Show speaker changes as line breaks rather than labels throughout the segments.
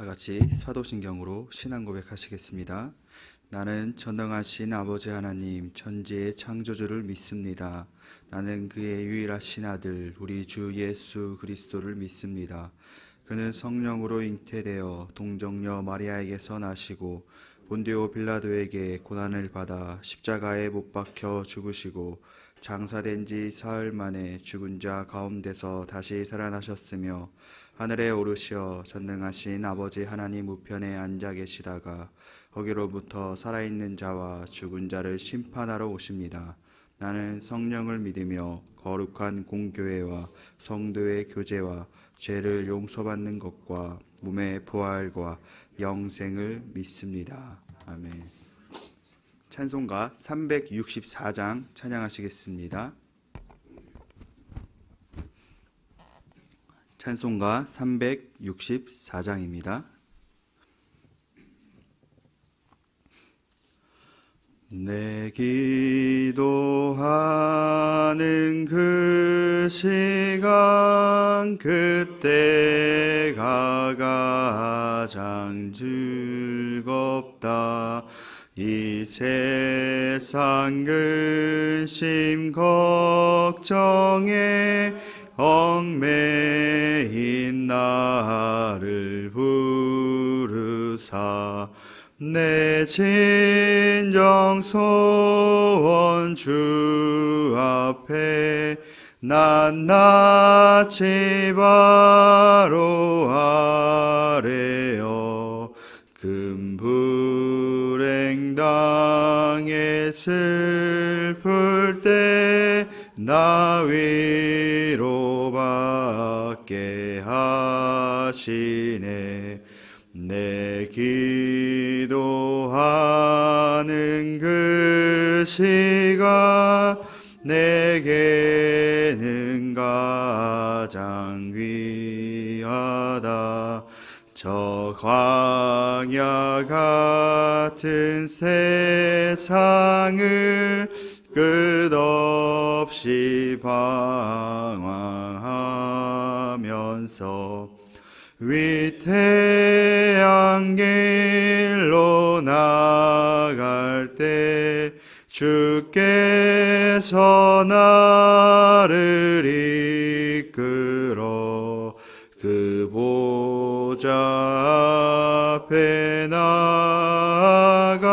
같이 사도신경으로 신앙 고백하시겠습니다. 나는 전능하신 아버지 하나님 천지의 창조주를 믿습니다. 나는 그의 유일하신 아들 우리 주 예수 그리스도를 믿습니다. 그는 성령으로 잉태되어 동정녀 마리아에게서 나시고 본디오 빌라도에게 고난을 받아 십자가에 못 박혀 죽으시고 장사된 지 사흘 만에 죽은 자 가운데서 다시 살아나셨으며 하늘에 오르시어 전능하신 아버지 하나님 우편에 앉아 계시다가 거기로부터 살아있는 자와 죽은 자를 심판하러 오십니다. 나는 성령을 믿으며 거룩한 공교회와 성도의 교제와 죄를 용서받는 것과 몸의 부활과 영생을 믿습니다. 아멘. 찬송가 364장 찬양하시겠습니다. 찬송가 364장입니다. 내 기도하는 그 시간 그때가 가장 즐겁다. 이 세상 근심 걱정에 얽매인 나를 부르사 내 진정 소원 주 앞에 낱낱이 바로 아뢰어 금불행 당에 슬플 때 나 위로받게 하시네. 내 기도하는 그 시간 내게는 가장 귀하다. 저 광야 같은 세상을 끝없이 방황하면서 위태한 길로 나갈 때 주께서 나를 이끌어 그 보좌 앞에 나아가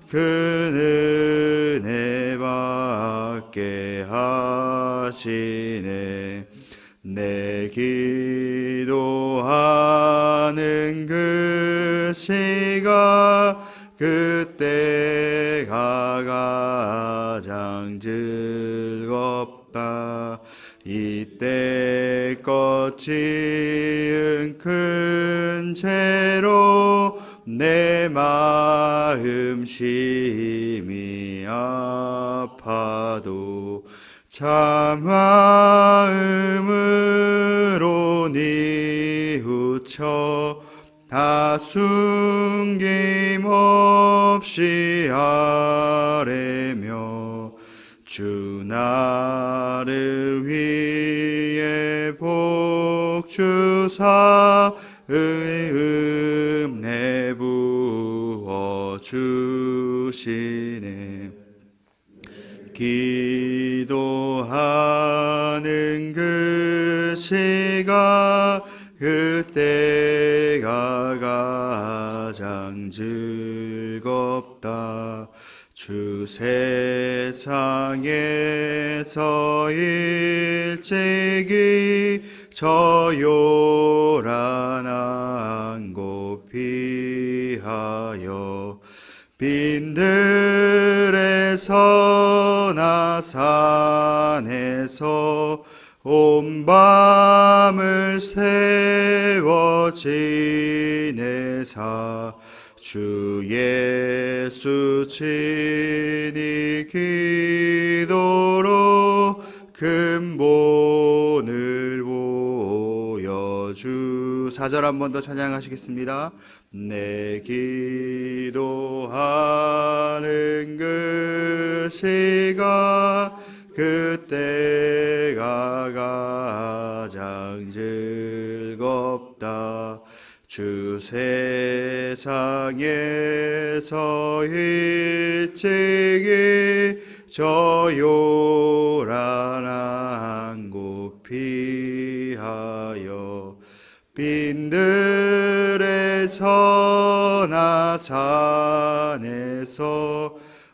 그 은혜 받게 하시네. 내 기도하는 그 시간 그때가 가장 즐겁다. 이때껏 지은 큰 죄로 내 마음 심히 아파도 참 마음으로 뉘우쳐 다 숨김없이 아뢰며 주 나를 위해 복 주사 은혜 부어 주시네. 기도하는 그 시간 그때가 가장 즐겁다. 주 세상에서 일찍이 저 요란한 곳 피하여 빈들에서나 산에서 온 밤을 세워 지내사 주 예수 친히 기도로 근본을 보여주. 4절 한 번 더 찬양하시겠습니다. 내 기도하는 그 시간 그때가 가장 즐겁다. 주 세상에서 일찍이 저 요란한 곳 피하여 빈들의 선하산에서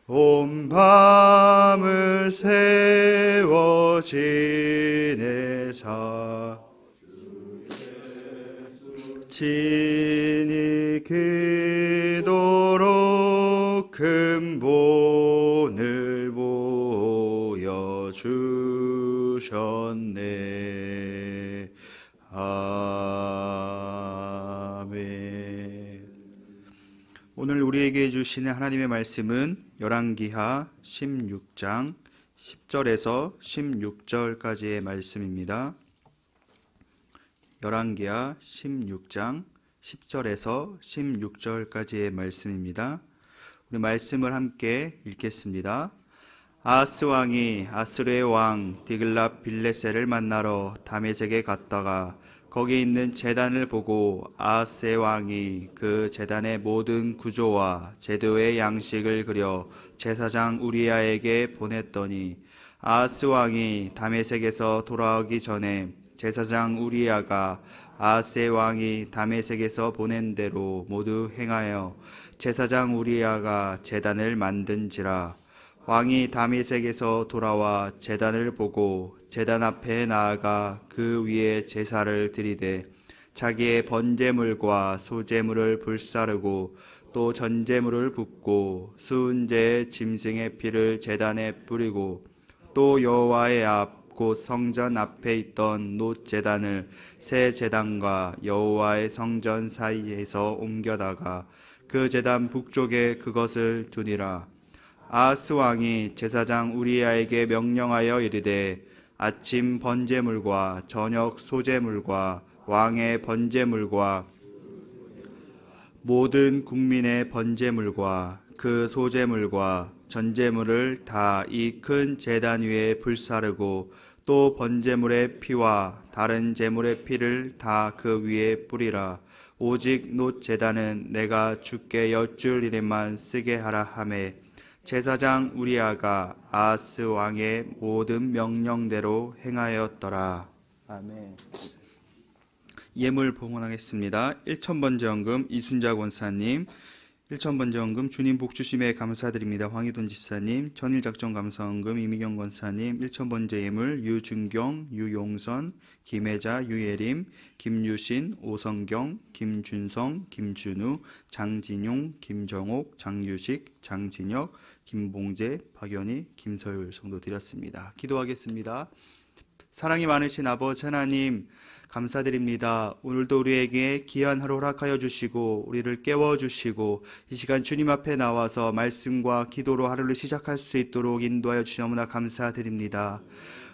온 밤을 세워 지내사 친히 그토록 큰 본을 보여주셨네. 아멘. 오늘 우리에게 주시는 하나님의 말씀은 열왕기하 16장 10절에서 16절까지의 말씀입니다. 열왕기하 16장 10절에서 16절까지의 말씀입니다. 우리 말씀을 함께 읽겠습니다. 아하스 왕이 아수르의 왕 디글랏 빌레셀을 만나러 다메섹에 갔다가 거기 있는 제단을 보고 아하스의 왕이 그 제단의 모든 구조와 제도의 양식을 그려 제사장 우리야에게 보냈더니 아하스 왕이 다메섹에서 돌아오기 전에 제사장 우리야가 아하스의 왕이 다메섹에서 보낸 대로 모두 행하여 제사장 우리야가 제단을 만든지라. 왕이 다메섹에서 돌아와 제단을 보고 제단 앞에 나아가 그 위에 제사를 드리되 자기의 번제물과 소제물을 불사르고 또 전제물을 붓고 수은제의 짐승의 피를 제단에 뿌리고 또 여호와의 앞 곧 성전 앞에 있던 놋 제단을 새 제단과 여호와의 성전 사이에서 옮겨다가 그 제단 북쪽에 그것을 두니라. 아하스 왕이 제사장 우리야에게 명령하여 이르되 아침 번제물과 저녁 소제물과 왕의 번제물과 모든 국민의 번제물과 그 소제물과 전제물을 다 이 큰 제단 위에 불사르고 또 번제물의 피와 다른 제물의 피를 다 그 위에 뿌리라. 오직 놋 제단은 내가 주께 여쭐 일에만 쓰게 하라 하매 제사장 우리야가 아하스 왕의 모든 명령대로 행하였더라. 아멘. 예물 봉헌하겠습니다. 1000번제원금 이순자 권사님, 1000번제원금 주님 복 주심에 감사드립니다. 황희돈 지사님, 전일작전감사원금 이미경 권사님, 1000번제 예물 유준경, 유용선, 김혜자, 유예림, 김유신, 오성경, 김준성, 김준우, 장진용, 김정옥, 장유식, 장진혁, 김봉재, 박연희, 김서율 성도 드렸습니다. 기도하겠습니다. 사랑이 많으신 아버지 하나님, 감사드립니다. 오늘도 우리에게 귀한 하루 허락하여 주시고 우리를 깨워주시고 이 시간 주님 앞에 나와서 말씀과 기도로 하루를 시작할 수 있도록 인도하여 주시 너무나 감사드립니다.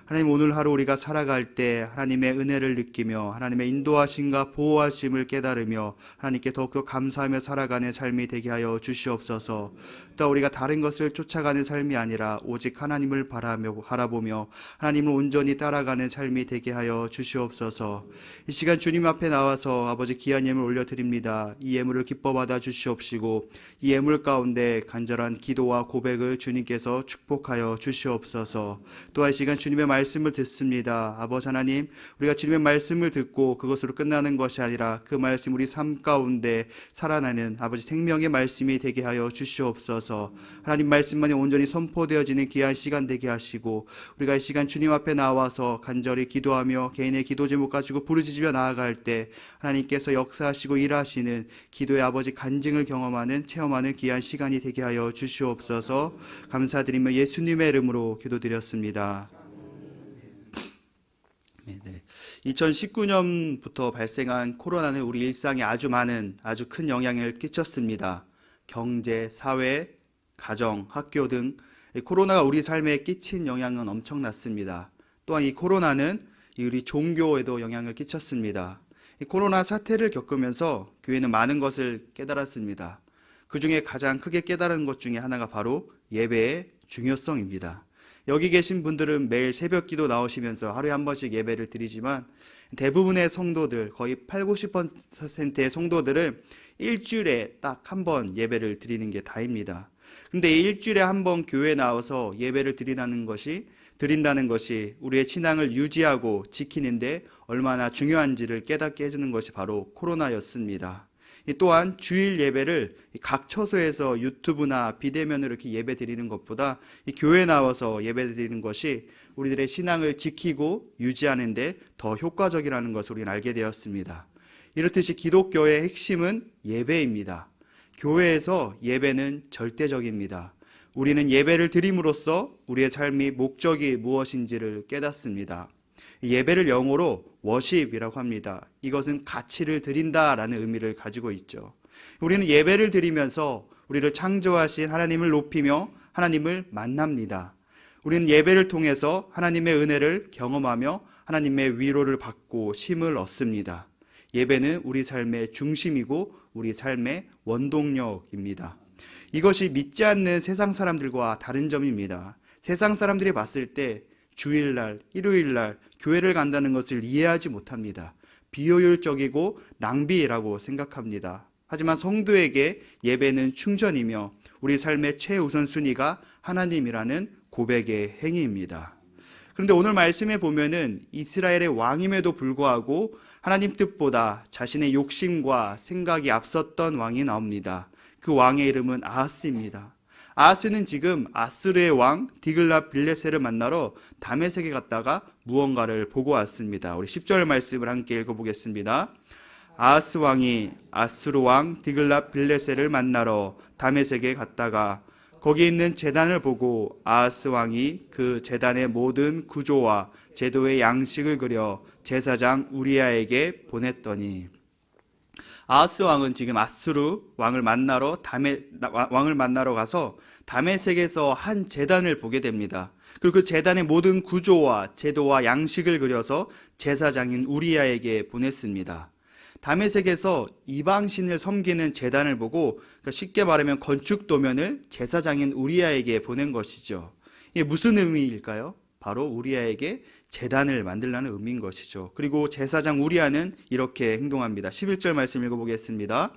하나님, 오늘 하루 우리가 살아갈 때 하나님의 은혜를 느끼며 하나님의 인도하심과 보호하심을 깨달으며 하나님께 더욱더 감사하며 살아가는 삶이 되게 하여 주시옵소서. 또 우리가 다른 것을 쫓아가는 삶이 아니라 오직 하나님을 바라보며 하나님을 온전히 따라가는 삶이 되게 하여 주시옵소서. 이 시간 주님 앞에 나와서 아버지 귀한 예물 올려드립니다. 이 예물을 기뻐 받아 주시옵시고 이 예물 가운데 간절한 기도와 고백을 주님께서 축복하여 주시옵소서. 또한 이 시간 주님의 말씀을 듣습니다. 아버지 하나님, 우리가 주님의 말씀을 듣고 그것으로 끝나는 것이 아니라 그 말씀 우리 삶 가운데 살아나는 아버지 생명의 말씀이 되게 하여 주시옵소서. 하나님 말씀만이 온전히 선포되어지는 귀한 시간 되게 하시고 우리가 이 시간 주님 앞에 나와서 간절히 기도하며 개인의 기도 제목 가지고 부르짖으며 나아갈 때 하나님께서 역사하시고 일하시는 기도의 아버지 간증을 경험하는 체험하는 귀한 시간이 되게 하여 주시옵소서. 감사드리며 예수님의 이름으로 기도드렸습니다. 2019년부터 발생한 코로나는 우리 일상에 아주 큰 영향을 끼쳤습니다. 경제, 사회, 가정, 학교 등 코로나가 우리 삶에 끼친 영향은 엄청났습니다. 또한 이 코로나는 우리 종교에도 영향을 끼쳤습니다. 이 코로나 사태를 겪으면서 교회는 많은 것을 깨달았습니다. 그 중에 가장 크게 깨달은 것 중에 하나가 바로 예배의 중요성입니다. 여기 계신 분들은 매일 새벽기도 나오시면서 하루에 한 번씩 예배를 드리지만 대부분의 성도들, 거의 80~90%의 성도들은 일주일에 딱 한 번 예배를 드리는 게 다입니다. 그런데 일주일에 한 번 교회에 나와서 예배를 드린다는 것이 우리의 신앙을 유지하고 지키는데 얼마나 중요한지를 깨닫게 해주는 것이 바로 코로나였습니다. 또한 주일 예배를 각 처소에서 유튜브나 비대면으로 이렇게 예배 드리는 것보다 교회에 나와서 예배 드리는 것이 우리들의 신앙을 지키고 유지하는데 더 효과적이라는 것을 우리는 알게 되었습니다. 이렇듯이 기독교의 핵심은 예배입니다. 교회에서 예배는 절대적입니다. 우리는 예배를 드림으로써 우리의 삶이 목적이 무엇인지를 깨닫습니다. 예배를 영어로 워십이라고 합니다. 이것은 가치를 드린다라는 의미를 가지고 있죠. 우리는 예배를 드리면서 우리를 창조하신 하나님을 높이며 하나님을 만납니다. 우리는 예배를 통해서 하나님의 은혜를 경험하며 하나님의 위로를 받고 힘을 얻습니다. 예배는 우리 삶의 중심이고 우리 삶의 원동력입니다. 이것이 믿지 않는 세상 사람들과 다른 점입니다. 세상 사람들이 봤을 때 주일날, 일요일날 교회를 간다는 것을 이해하지 못합니다. 비효율적이고 낭비라고 생각합니다. 하지만 성도에게 예배는 충전이며 우리 삶의 최우선순위가 하나님이라는 고백의 행위입니다. 그런데 오늘 말씀에 보면은 이스라엘의 왕임에도 불구하고 하나님 뜻보다 자신의 욕심과 생각이 앞섰던 왕이 나옵니다. 그 왕의 이름은 아하스입니다. 아하스는 지금 아스르의 왕 디글랏빌레셀을 만나러 다메섹에 갔다가 무언가를 보고 왔습니다. 우리 10절 말씀을 함께 읽어보겠습니다. 아하스 왕이 아스르 왕 디글랏빌레셀을 만나러 다메섹에 갔다가 거기 있는 제단을 보고 아하스 왕이 그 제단의 모든 구조와 제도의 양식을 그려 제사장 우리야에게 보냈더니, 아하스 왕은 지금 아스루 왕을 만나러 가서 다메섹에서 한 제단을 보게 됩니다. 그리고 그 제단의 모든 구조와 제도와 양식을 그려서 제사장인 우리야에게 보냈습니다. 다메섹에서 이방신을 섬기는 제단을 보고, 그러니까 쉽게 말하면 건축 도면을 제사장인 우리야에게 보낸 것이죠. 이게 무슨 의미일까요? 바로 우리야에게 제단을 만들라는 의미인 것이죠. 그리고 제사장 우리야는 이렇게 행동합니다. 11절 말씀 읽어보겠습니다.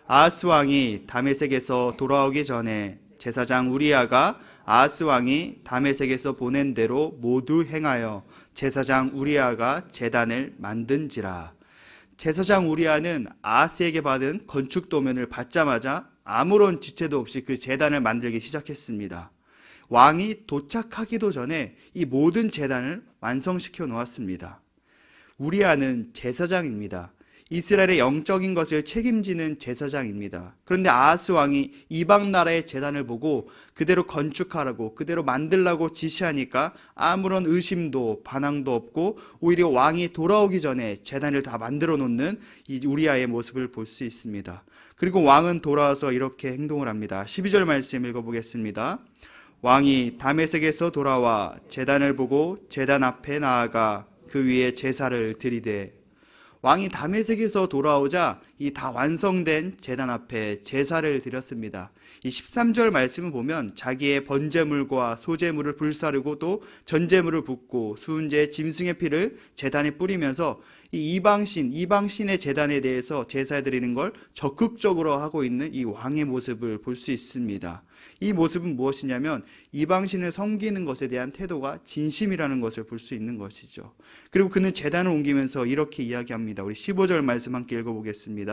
아하스 왕이 다메섹에서 돌아오기 전에 제사장 우리야가 아하스 왕이 다메섹에서 보낸 대로 모두 행하여 제사장 우리야가 제단을 만든지라. 제사장 우리야는 아하스에게 받은 건축 도면을 받자마자 아무런 지체도 없이 그 제단을 만들기 시작했습니다. 왕이 도착하기도 전에 이 모든 제단을 완성시켜 놓았습니다. 우리야는 제사장입니다. 이스라엘의 영적인 것을 책임지는 제사장입니다. 그런데 아하스 왕이 이방 나라의 제단을 보고 그대로 건축하라고, 그대로 만들라고 지시하니까 아무런 의심도 반항도 없고 오히려 왕이 돌아오기 전에 제단을 다 만들어 놓는 이 우리야의 모습을 볼 수 있습니다. 그리고 왕은 돌아와서 이렇게 행동을 합니다. 12절 말씀 읽어보겠습니다. 왕이 다메섹에서 돌아와 제단을 보고 제단 앞에 나아가 그 위에 제사를 드리되, 왕이 다메섹에서 돌아오자 이 다 완성된 제단 앞에 제사를 드렸습니다. 이 13절 말씀을 보면 자기의 번제물과 소제물을 불사르고 또 전제물을 붓고 수은제 짐승의 피를 제단에 뿌리면서 이 이방신의 제단에 대해서 제사 드리는 걸 적극적으로 하고 있는 이 왕의 모습을 볼 수 있습니다. 이 모습은 무엇이냐면 이방신을 섬기는 것에 대한 태도가 진심이라는 것을 볼 수 있는 것이죠. 그리고 그는 제단을 옮기면서 이렇게 이야기합니다. 우리 15절 말씀 함께 읽어보겠습니다.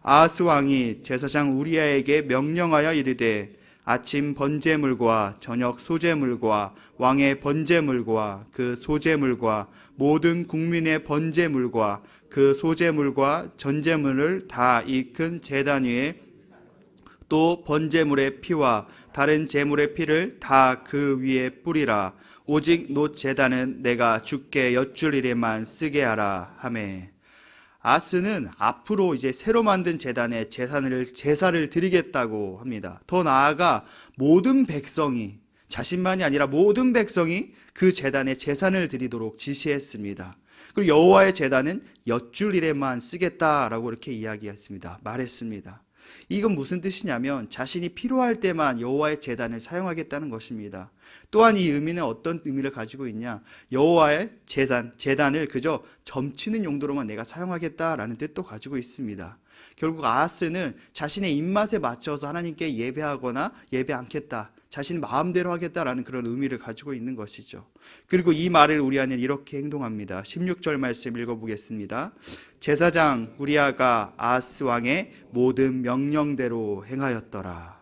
아하스 왕이 제사장 우리야에게 명령하여 이르되, 아침 번제물과 저녁 소제물과 왕의 번제물과 그 소제물과 모든 국민의 번제물과 그 소제물과 전제물을 다 이끈 제단 위에 또 번제물의 피와 다른 제물의 피를 다 그 위에 뿌리라. 오직 놋 제단은 내가 주께 여쭐 일에만 쓰게 하라 하매. 아하스는 앞으로 이제 새로 만든 제단에 제사를 드리겠다고 합니다. 더 나아가 모든 백성이, 자신만이 아니라 모든 백성이 그 제단에 제사를 드리도록 지시했습니다. 그리고 여호와의 제단은 여쭐 일에만 쓰겠다라고 이렇게 이야기했습니다. 말했습니다. 이건 무슨 뜻이냐면 자신이 필요할 때만 여호와의 제단을 사용하겠다는 것입니다. 또한 이 의미는 어떤 의미를 가지고 있냐? 여호와의 제단을 그저 점치는 용도로만 내가 사용하겠다라는 뜻도 가지고 있습니다. 결국 아하스는 자신의 입맛에 맞춰서 하나님께 예배하거나 예배 않겠다, 자신 마음대로 하겠다라는 그런 의미를 가지고 있는 것이죠. 그리고 이 말을 우리아는 이렇게 행동합니다. 16절 말씀 읽어보겠습니다. 제사장 우리아가 아하스 왕의 모든 명령대로 행하였더라.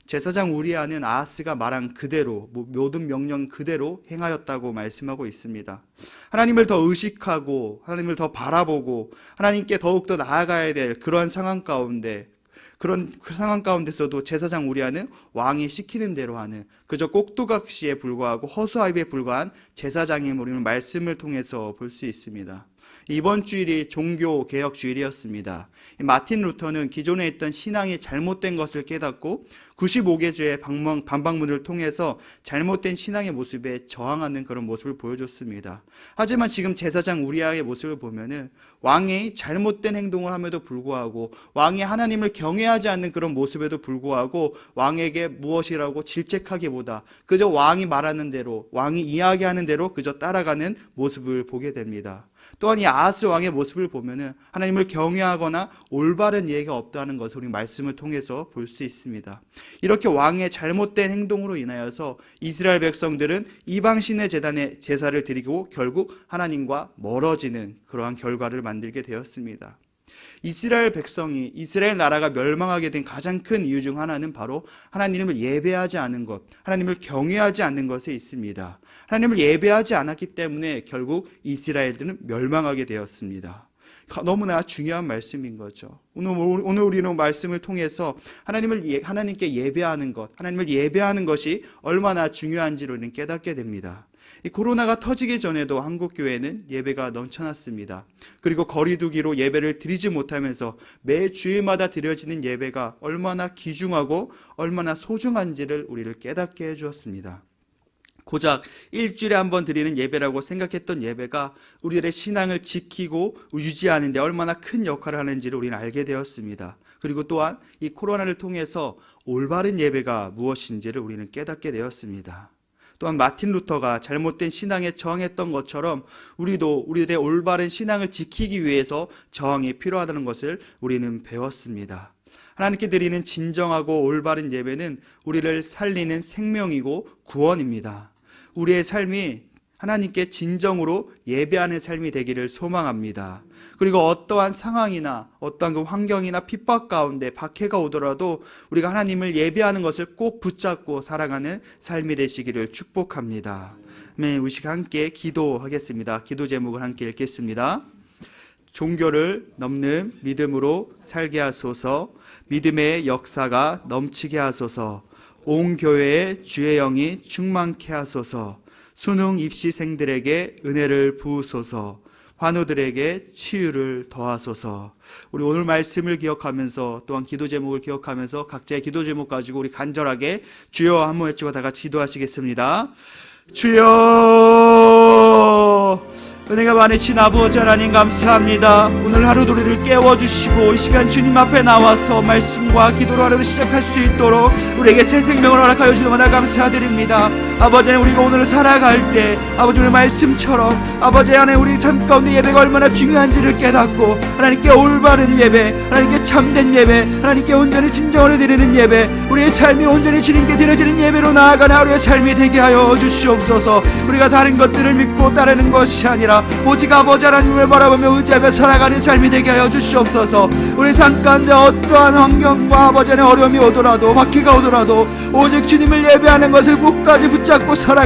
제사장 우리아는 아하스가 말한 그대로, 모든 명령 그대로 행하였다고 말씀하고 있습니다. 하나님을 더 의식하고 하나님을 더 바라보고 하나님께 더욱더 나아가야 될 그런 상황 가운데서도 제사장 우리아는 왕이 시키는 대로 하는, 그저 꼭두각시에 불과하고 허수아비에 불과한 제사장임을 우리는 말씀을 통해서 볼 수 있습니다. 이번 주일이 종교개혁 주일이었습니다. 마틴 루터는 기존에 있던 신앙이 잘못된 것을 깨닫고 95개주의 반박문을 통해서 잘못된 신앙의 모습에 저항하는 그런 모습을 보여줬습니다. 하지만 지금 제사장 우리아의 모습을 보면은 왕이 잘못된 행동을 함에도 불구하고, 왕이 하나님을 경외하지 않는 그런 모습에도 불구하고 왕에게 무엇이라고 질책하기보다 그저 왕이 말하는 대로, 왕이 이야기하는 대로 그저 따라가는 모습을 보게 됩니다. 또한 이 아하스 왕의 모습을 보면은 하나님을 경외하거나 올바른 예가 없다는 것을 우리 말씀을 통해서 볼 수 있습니다. 이렇게 왕의 잘못된 행동으로 인하여서 이스라엘 백성들은 이방신의 제단에 제사를 드리고 결국 하나님과 멀어지는 그러한 결과를 만들게 되었습니다. 이스라엘 나라가 멸망하게 된 가장 큰 이유 중 하나는 바로 하나님을 예배하지 않은 것, 하나님을 경외하지 않는 것에 있습니다. 하나님을 예배하지 않았기 때문에 결국 이스라엘들은 멸망하게 되었습니다. 너무나 중요한 말씀인 거죠. 오늘 우리는 말씀을 통해서 하나님께 예배하는 것, 하나님을 예배하는 것이 얼마나 중요한지를 우리는 깨닫게 됩니다. 이 코로나가 터지기 전에도 한국 교회는 예배가 넘쳐났습니다. 그리고 거리두기로 예배를 드리지 못하면서 매 주일마다 드려지는 예배가 얼마나 귀중하고 얼마나 소중한지를 우리를 깨닫게 해주었습니다. 고작 일주일에 한 번 드리는 예배라고 생각했던 예배가 우리들의 신앙을 지키고 유지하는 데 얼마나 큰 역할을 하는지를 우리는 알게 되었습니다. 그리고 또한 이 코로나를 통해서 올바른 예배가 무엇인지를 우리는 깨닫게 되었습니다. 또한 마틴 루터가 잘못된 신앙에 저항했던 것처럼 우리도 우리들의 올바른 신앙을 지키기 위해서 저항이 필요하다는 것을 우리는 배웠습니다. 하나님께 드리는 진정하고 올바른 예배는 우리를 살리는 생명이고 구원입니다. 우리의 삶이 하나님께 진정으로 예배하는 삶이 되기를 소망합니다. 그리고 어떠한 상황이나 어떠한 그 환경이나 핍박 가운데 박해가 오더라도 우리가 하나님을 예배하는 것을 꼭 붙잡고 살아가는 삶이 되시기를 축복합니다. 우리 시간 함께 기도하겠습니다. 기도 제목을 함께 읽겠습니다. 종교를 넘는 믿음으로 살게 하소서. 믿음의 역사가 넘치게 하소서. 온 교회에 주의 영이 충만케 하소서. 수능 입시생들에게 은혜를 부으소서. 환우들에게 치유를 더하소서. 우리 오늘 말씀을 기억하면서 또한 기도 제목을 기억하면서 각자의 기도 제목 가지고 우리 간절하게 주여 한번 외치고 다 같이 기도하시겠습니다. 주여, 은혜가 많으신 아버지 하나님 감사합니다. 오늘 하루도 우리를 깨워주시고 이 시간 주님 앞에 나와서 말씀과 기도로 하루를 시작할 수 있도록 우리에게 새 생명을 허락하여 주셔서 감사드립니다. 아버지 하나님, 우리가 오늘 살아갈 때 아버지 오늘 말씀처럼 아버지 하나님 우리 삶 가운데 예배가 얼마나 중요한지를 깨닫고 하나님께 올바른 예배, 하나님께 참된 예배, 하나님께 온전히 진정으로 드리는 예배, 우리의 삶이 온전히 주님께 드려지는 예배로 나아가는 하루의 삶이 되게 하여 주시옵소서. 우리가 다른 것들을 믿고 따르는 것이 아니라 오직 아버지 하나님을 바라보며 의지하며 살아가는 삶이 되게 하여 주시옵소서. 우리 삶 가운데 어떠한 환경과 아버지 하나님의 어려움이 오더라도 박해가 오더라도 오직 주님을 예배하는 것을 끝까지 붙잡고 살아